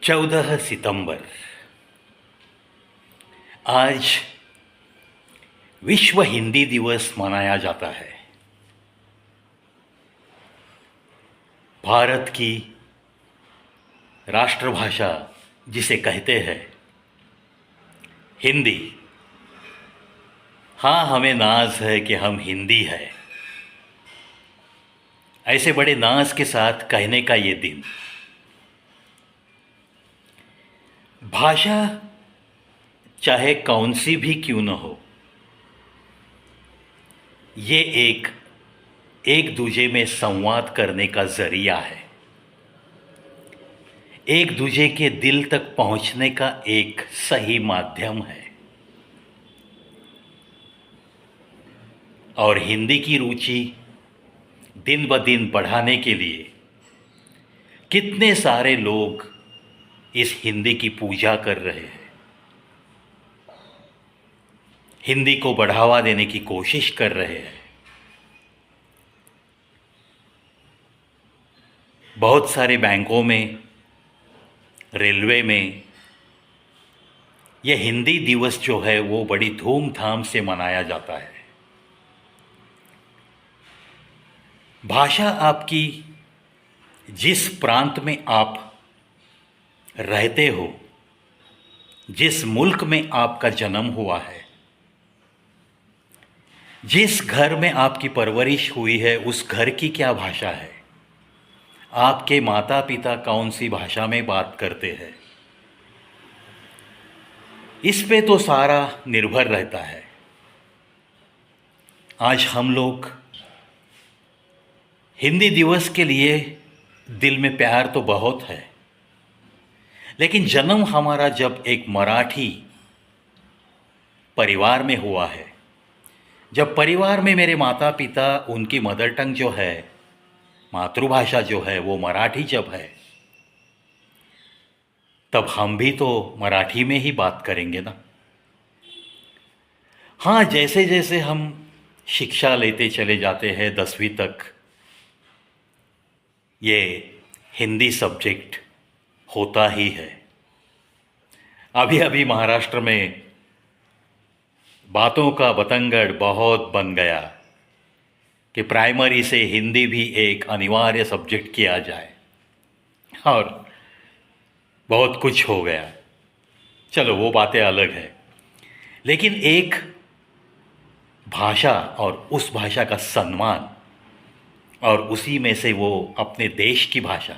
14 सितंबर आज विश्व हिंदी दिवस मनाया जाता है। भारत की राष्ट्रभाषा जिसे कहते हैं हिंदी। हाँ, हमें नाज है कि हम हिंदी है। ऐसे बड़े नाज के साथ कहने का ये दिन। भाषा चाहे कौन सी भी क्यों न हो, ये एक दूजे में संवाद करने का जरिया है, एक दूजे के दिल तक पहुंचने का एक सही माध्यम है। और हिंदी की रुचि दिन ब दिन बढ़ाने के लिए कितने सारे लोग इस हिंदी की पूजा कर रहे हैं, हिंदी को बढ़ावा देने की कोशिश कर रहे हैं। बहुत सारे बैंकों में, रेलवे में यह हिंदी दिवस जो है वो बड़ी धूमधाम से मनाया जाता है। भाषा आपकी, जिस प्रांत में आप रहते हो, जिस मुल्क में आपका जन्म हुआ है, जिस घर में आपकी परवरिश हुई है, उस घर की क्या भाषा है, आपके माता पिता कौन सी भाषा में बात करते हैं, इस पे तो सारा निर्भर रहता है। आज हम लोग हिंदी दिवस के लिए दिल में प्यार तो बहुत है, लेकिन जन्म हमारा जब एक मराठी परिवार में हुआ है, जब परिवार में मेरे माता पिता, उनकी मदर टंग जो है, मातृभाषा जो है वो मराठी जब है, तब हम भी तो मराठी में ही बात करेंगे ना। हाँ, जैसे जैसे हम शिक्षा लेते चले जाते हैं 10वीं तक, ये हिंदी सब्जेक्ट होता ही है। अभी अभी महाराष्ट्र में बातों का बतंगड़ बहुत बन गया कि प्राइमरी से हिंदी भी एक अनिवार्य सब्जेक्ट किया जाए, और बहुत कुछ हो गया। चलो, वो बातें अलग है, लेकिन एक भाषा और उस भाषा का सम्मान, और उसी में से वो अपने देश की भाषा,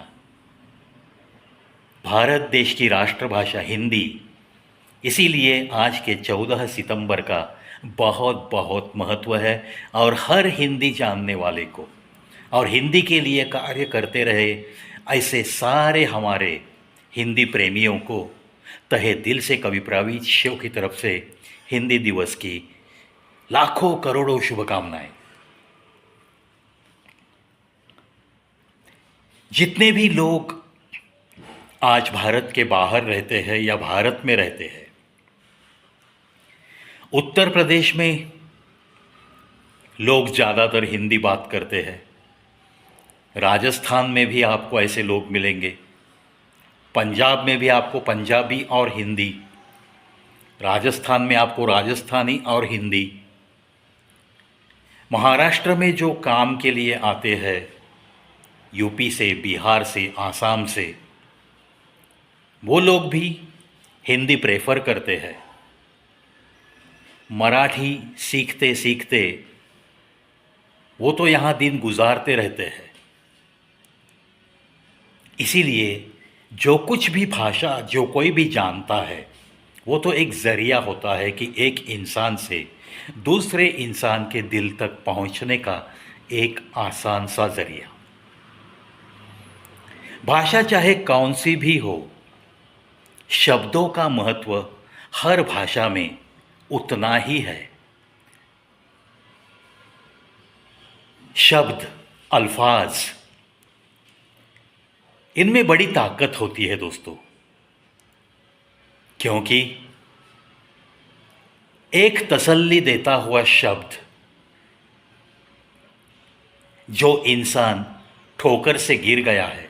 भारत देश की राष्ट्रभाषा हिंदी, इसीलिए आज के 14 सितंबर का बहुत बहुत महत्व है। और हर हिंदी जानने वाले को और हिंदी के लिए कार्य करते रहे ऐसे सारे हमारे हिंदी प्रेमियों को तहे दिल से कवि प्रवीण शिव की तरफ से हिंदी दिवस की लाखों करोड़ों शुभकामनाएं। जितने भी लोग आज भारत के बाहर रहते हैं या भारत में रहते हैं, उत्तर प्रदेश में लोग ज़्यादातर हिंदी बात करते हैं। राजस्थान में भी आपको ऐसे लोग मिलेंगे, पंजाब में भी आपको पंजाबी और हिंदी, राजस्थान में आपको राजस्थानी और हिंदी, महाराष्ट्र में जो काम के लिए आते हैं यूपी से, बिहार से, आसाम से, वो लोग भी हिंदी प्रेफर करते हैं। मराठी सीखते सीखते वो तो यहाँ दिन गुजारते रहते हैं। इसीलिए जो कुछ भी भाषा जो कोई भी जानता है, वो तो एक ज़रिया होता है कि एक इंसान से दूसरे इंसान के दिल तक पहुँचने का एक आसान सा ज़रिया। भाषा चाहे कौन सी भी हो, शब्दों का महत्व हर भाषा में उतना ही है। शब्द, अल्फाज, इनमें बड़ी ताकत होती है दोस्तों, क्योंकि एक तसल्ली देता हुआ शब्द जो इंसान ठोकर से गिर गया है,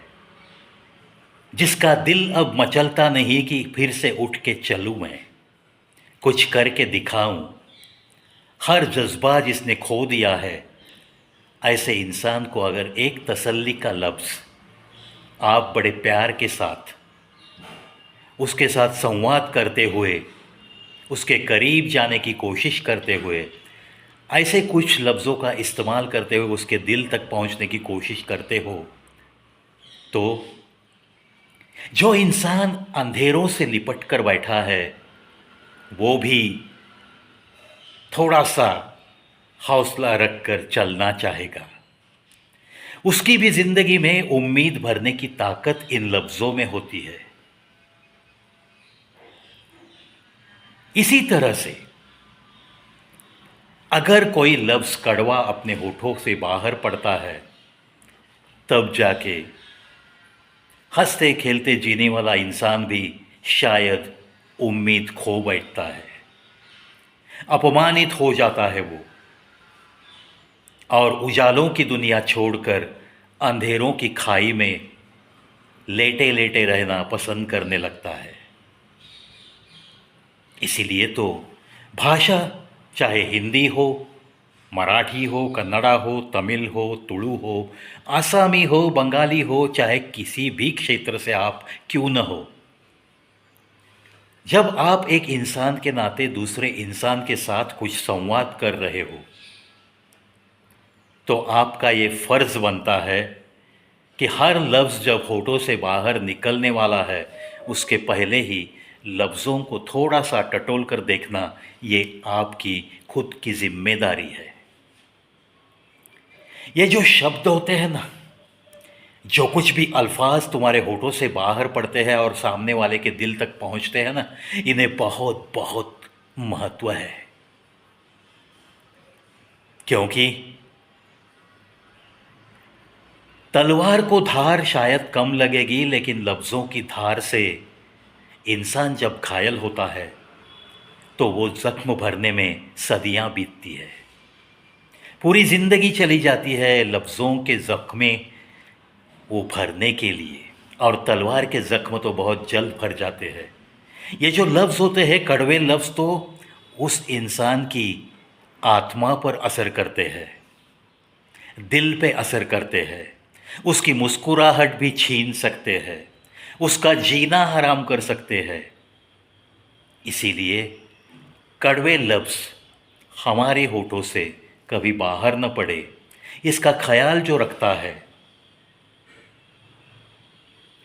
जिसका दिल अब मचलता नहीं कि फिर से उठ के चलूं मैं, कुछ करके दिखाऊं। हर जज्बा जिसने खो दिया है, ऐसे इंसान को अगर एक तसल्ली का लफ्ज़ आप बड़े प्यार के साथ उसके साथ संवाद करते हुए, उसके करीब जाने की कोशिश करते हुए, ऐसे कुछ लफ्ज़ों का इस्तेमाल करते हुए उसके दिल तक पहुंचने की कोशिश करते हो, तो जो इंसान अंधेरों से लिपट कर बैठा है वो भी थोड़ा सा हौसला रख कर चलना चाहेगा। उसकी भी जिंदगी में उम्मीद भरने की ताकत इन लफ्ज़ों में होती है। इसी तरह से अगर कोई लफ्ज़ कड़वा अपने होठों से बाहर पड़ता है, तब जाके हंसते खेलते जीने वाला इंसान भी शायद उम्मीद खो बैठता है, अपमानित हो जाता है वो, और उजालों की दुनिया छोड़कर अंधेरों की खाई में लेटे लेटे रहना पसंद करने लगता है। इसीलिए तो भाषा चाहे हिंदी हो, मराठी हो, कन्नड़ा हो, तमिल हो, तुलु हो, आसामी हो, बंगाली हो, चाहे किसी भी क्षेत्र से आप क्यों न हो, जब आप एक इंसान के नाते दूसरे इंसान के साथ कुछ संवाद कर रहे हो, तो आपका ये फ़र्ज़ बनता है कि हर लफ्ज़ जब होठों से बाहर निकलने वाला है, उसके पहले ही लफ्ज़ों को थोड़ा सा टटोल कर देखना, ये आपकी खुद की जिम्मेदारी है। ये जो शब्द होते हैं ना, जो कुछ भी अल्फाज तुम्हारे होठों से बाहर पड़ते हैं और सामने वाले के दिल तक पहुंचते हैं ना, इन्हें बहुत बहुत महत्व है। क्योंकि तलवार को धार शायद कम लगेगी, लेकिन लफ्ज़ों की धार से इंसान जब घायल होता है तो वो जख्म भरने में सदियां बीतती है, पूरी ज़िंदगी चली जाती है लफ्ज़ों के ज़ख्में वो भरने के लिए, और तलवार के ज़ख्म तो बहुत जल्द भर जाते हैं। ये जो लफ्ज़ होते हैं, कड़वे लफ्ज़, तो उस इंसान की आत्मा पर असर करते हैं, दिल पे असर करते हैं, उसकी मुस्कुराहट भी छीन सकते हैं, उसका जीना हराम कर सकते हैं। इसीलिए कड़वे लफ्ज़ हमारे होठों से कभी बाहर न पड़े, इसका ख्याल जो रखता है,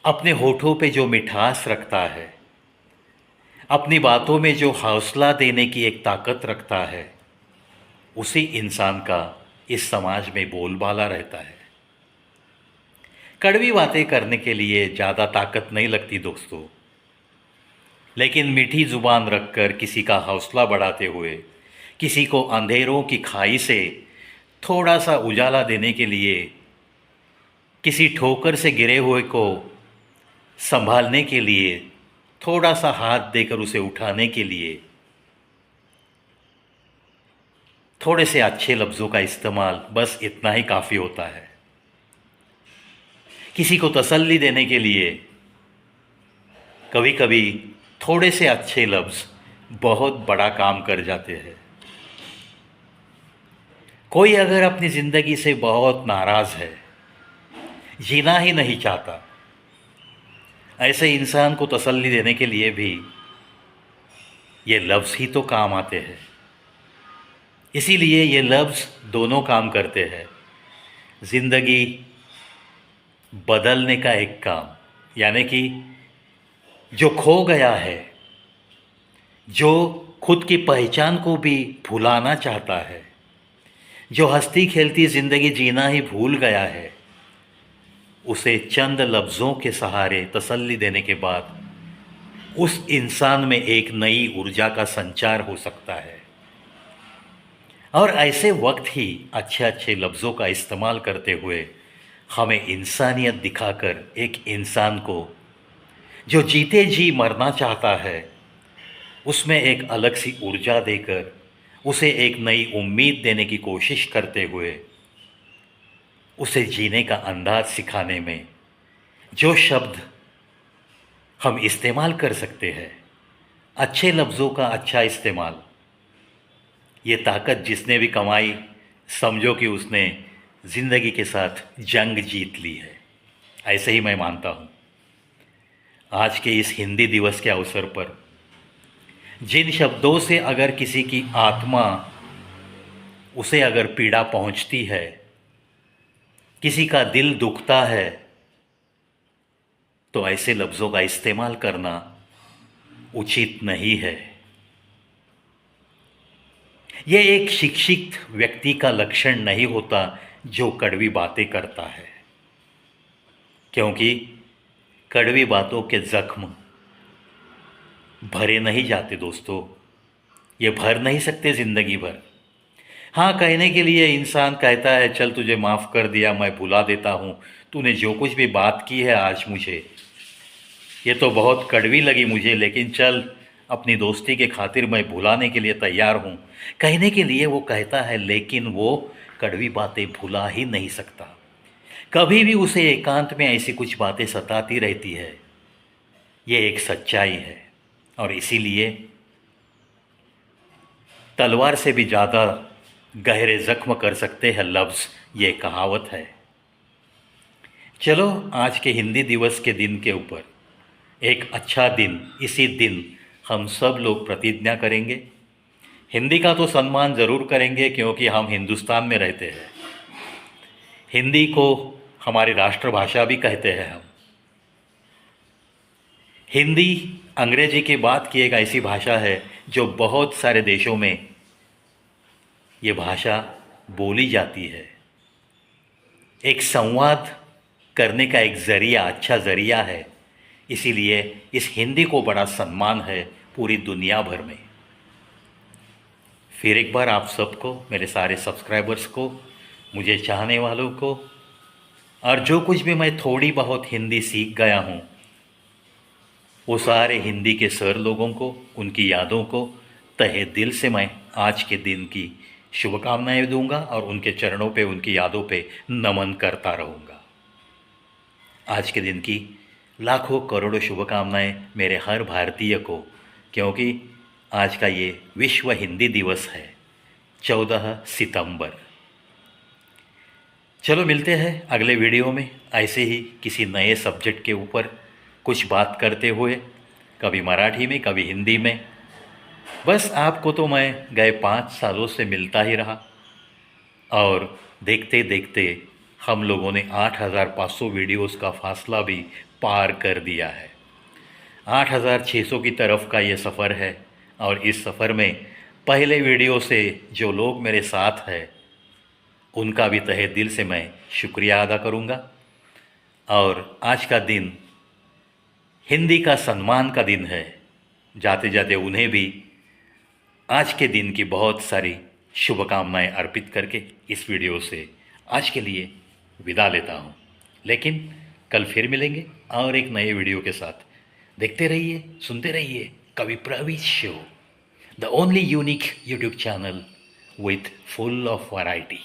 अपने होठों पे जो मिठास रखता है, अपनी बातों में जो हौसला देने की एक ताकत रखता है, उसी इंसान का इस समाज में बोलबाला रहता है। कड़वी बातें करने के लिए ज़्यादा ताकत नहीं लगती दोस्तों, लेकिन मीठी ज़ुबान रखकर किसी का हौसला बढ़ाते हुए, किसी को अंधेरों की खाई से थोड़ा सा उजाला देने के लिए, किसी ठोकर से गिरे हुए को संभालने के लिए, थोड़ा सा हाथ देकर उसे उठाने के लिए, थोड़े से अच्छे लफ्ज़ों का इस्तेमाल, बस इतना ही काफ़ी होता है। किसी को तसल्ली देने के लिए कभी कभी थोड़े से अच्छे लफ्ज़ बहुत बड़ा काम कर जाते हैं। कोई अगर अपनी ज़िंदगी से बहुत नाराज़ है, जीना ही नहीं चाहता, ऐसे इंसान को तसल्ली देने के लिए भी ये लफ्ज़ ही तो काम आते हैं। इसीलिए ये लफ्ज़ दोनों काम करते हैं, ज़िंदगी बदलने का एक काम, यानी कि जो खो गया है, जो खुद की पहचान को भी भुलाना चाहता है, जो हंसती खेलती ज़िंदगी जीना ही भूल गया है, उसे चंद लफ्ज़ों के सहारे तसल्ली देने के बाद उस इंसान में एक नई ऊर्जा का संचार हो सकता है। और ऐसे वक्त ही अच्छे अच्छे लफ्ज़ों का इस्तेमाल करते हुए हमें इंसानियत दिखाकर एक इंसान को जो जीते जी मरना चाहता है, उसमें एक अलग सी ऊर्जा देकर उसे एक नई उम्मीद देने की कोशिश करते हुए उसे जीने का अंदाज सिखाने में जो शब्द हम इस्तेमाल कर सकते हैं। अच्छे लफ्ज़ों का अच्छा इस्तेमाल, ये ताकत जिसने भी कमाई, समझो कि उसने ज़िंदगी के साथ जंग जीत ली है। ऐसे ही मैं मानता हूँ। आज के इस हिंदी दिवस के अवसर पर जिन शब्दों से अगर किसी की आत्मा, उसे अगर पीड़ा पहुँचती है, किसी का दिल दुखता है, तो ऐसे लफ्ज़ों का इस्तेमाल करना उचित नहीं है। ये एक शिक्षित व्यक्ति का लक्षण नहीं होता जो कड़वी बातें करता है, क्योंकि कड़वी बातों के जख्म भरे नहीं जाते दोस्तों, ये भर नहीं सकते ज़िंदगी भर। हाँ, कहने के लिए इंसान कहता है चल तुझे माफ़ कर दिया, मैं भुला देता हूँ, तूने जो कुछ भी बात की है आज मुझे, ये तो बहुत कड़वी लगी मुझे, लेकिन चल अपनी दोस्ती के खातिर मैं भुलाने के लिए तैयार हूँ। कहने के लिए वो कहता है, लेकिन वो कड़वी बातें भुला ही नहीं सकता। कभी भी उसे एकांत में ऐसी कुछ बातें सताती रहती है। ये एक सच्चाई है, और इसीलिए तलवार से भी ज़्यादा गहरे जख्म कर सकते हैं लफ्ज़, ये कहावत है। चलो आज के हिंदी दिवस के दिन के ऊपर एक अच्छा दिन, इसी दिन हम सब लोग प्रतिज्ञा करेंगे। हिंदी का तो सम्मान ज़रूर करेंगे क्योंकि हम हिंदुस्तान में रहते हैं। हिंदी को हमारी राष्ट्रभाषा भी कहते हैं हम। हिंदी अंग्रेजी के बाद की एक ऐसी भाषा है जो बहुत सारे देशों में ये भाषा बोली जाती है। एक संवाद करने का एक ज़रिया, अच्छा ज़रिया है। इसीलिए इस हिंदी को बड़ा सम्मान है पूरी दुनिया भर में। फिर एक बार आप सबको, मेरे सारे सब्सक्राइबर्स को, मुझे चाहने वालों को, और जो कुछ भी मैं थोड़ी बहुत हिंदी सीख गया हूँ, वो सारे हिंदी के सर लोगों को, उनकी यादों को तहे दिल से मैं आज के दिन की शुभकामनाएं दूंगा और उनके चरणों पे, उनकी यादों पे नमन करता रहूँगा। आज के दिन की लाखों करोड़ों शुभकामनाएं मेरे हर भारतीय को, क्योंकि आज का ये विश्व हिंदी दिवस है, 14 सितंबर। चलो मिलते हैं अगले वीडियो में ऐसे ही किसी नए सब्जेक्ट के ऊपर कुछ बात करते हुए, कभी मराठी में, कभी हिंदी में। बस आपको तो मैं गए 5 सालों से मिलता ही रहा, और देखते देखते हम लोगों ने 8,500 वीडियोस का फासला भी पार कर दिया है। 8,600 की तरफ का ये सफ़र है, और इस सफ़र में पहले वीडियो से जो लोग मेरे साथ हैं उनका भी तहे दिल से मैं शुक्रिया अदा करूँगा। और आज का दिन हिंदी का सम्मान का दिन है। जाते जाते उन्हें भी आज के दिन की बहुत सारी शुभकामनाएं अर्पित करके इस वीडियो से आज के लिए विदा लेता हूं। लेकिन कल फिर मिलेंगे और एक नए वीडियो के साथ। देखते रहिए, सुनते रहिए Kavi Praveen show, the only unique YouTube channel with full of variety.